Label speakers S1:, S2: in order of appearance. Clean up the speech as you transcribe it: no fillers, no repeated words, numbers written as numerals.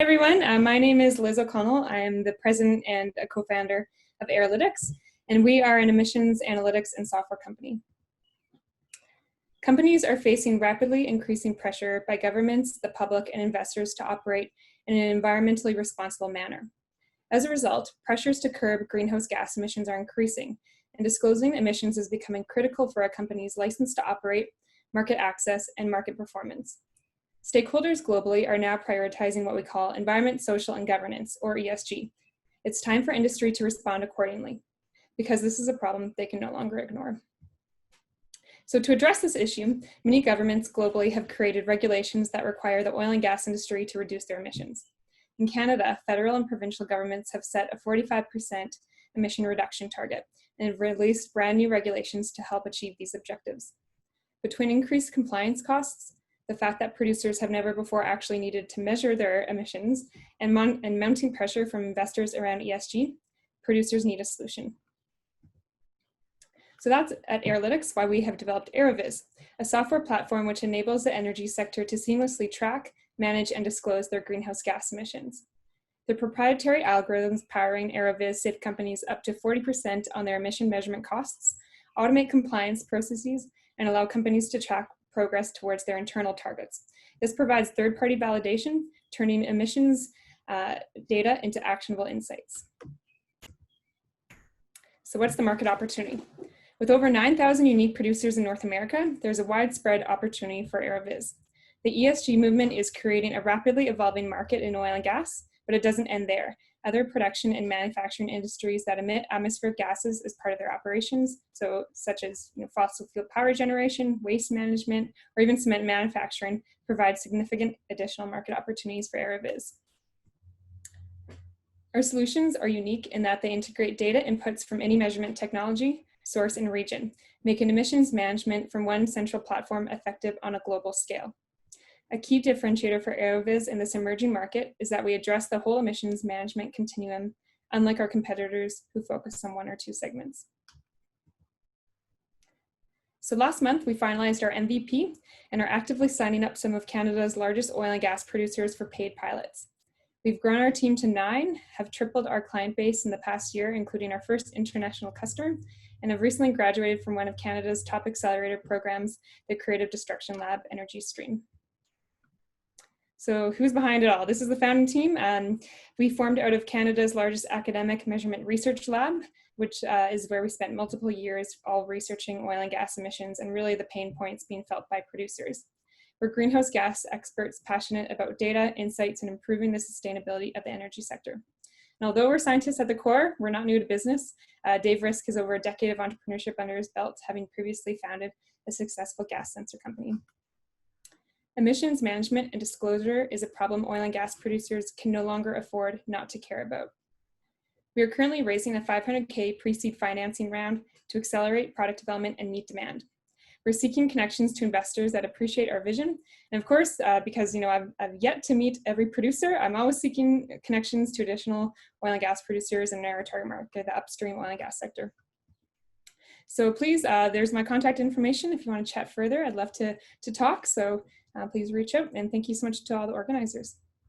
S1: Everyone, my name is Liz O'Connell. I am the president and a co-founder of Arolytics, and we are an emissions analytics and software company. Companies are facing rapidly increasing pressure by governments, the public, and investors to operate in an environmentally responsible manner. As a result, pressures to curb greenhouse gas emissions are increasing, and disclosing emissions is becoming critical for a company's license to operate, market access, and market performance. Stakeholders globally are now prioritizing what we call environment, social, and governance, or ESG. It's time for industry to respond accordingly, because this is a problem they can no longer ignore. So to address this issue, many governments globally have created regulations that require the oil and gas industry to reduce their emissions. In Canada, federal and provincial governments have set a 45% emission reduction target and have released brand new regulations to help achieve these objectives. Between increased compliance costs, the fact that producers have never before actually needed to measure their emissions, and mounting pressure from investors around ESG, producers need a solution. So that's at Arolytics why we have developed AeroViz, a software platform which enables the energy sector to seamlessly track, manage, and disclose their greenhouse gas emissions. The proprietary algorithms powering AeroViz save companies up to 40% on their emission measurement costs, automate compliance processes, and allow companies to track progress towards their internal targets. This provides third-party validation, turning emissions data into actionable insights. So what's the market opportunity? With over 9,000 unique producers in North America, there's a widespread opportunity for AeroViz. The ESG movement is creating a rapidly evolving market in oil and gas, but it doesn't end there. Other production and manufacturing industries that emit atmospheric gases as part of their operations, so such as fossil fuel power generation, waste management, or even cement manufacturing, provide significant additional market opportunities for AeroViz. Our solutions are unique in that they integrate data inputs from any measurement technology, source, and region, making emissions management from one central platform effective on a global scale. A key differentiator for AeroViz in this emerging market is that we address the whole emissions management continuum, unlike our competitors who focus on one or two segments. So last month, we finalized our MVP and are actively signing up some of Canada's largest oil and gas producers for paid pilots. We've grown our team to 9, have tripled our client base in the past year, including our first international customer, and have recently graduated from one of Canada's top accelerator programs, the Creative Destruction Lab Energy Stream. So who's behind it all? This is the founding team. We formed out of Canada's largest academic measurement research lab, which is where we spent multiple years all researching oil and gas emissions and really the pain points being felt by producers. We're greenhouse gas experts passionate about data, insights, and improving the sustainability of the energy sector. And although we're scientists at the core, we're not new to business. Dave Risk has over a decade of entrepreneurship under his belt, having previously founded a successful gas sensor company. Emissions management and disclosure is a problem oil and gas producers can no longer afford not to care about. We are currently raising a $500K pre-seed financing round to accelerate product development and meet demand. We're seeking connections to investors that appreciate our vision. And of course, because I've yet to meet every producer, I'm always seeking connections to additional oil and gas producers in our target market, the upstream oil and gas sector. So please, there's my contact information. If you want to chat further, I'd love to talk. So please reach out, and thank you so much to all the organizers.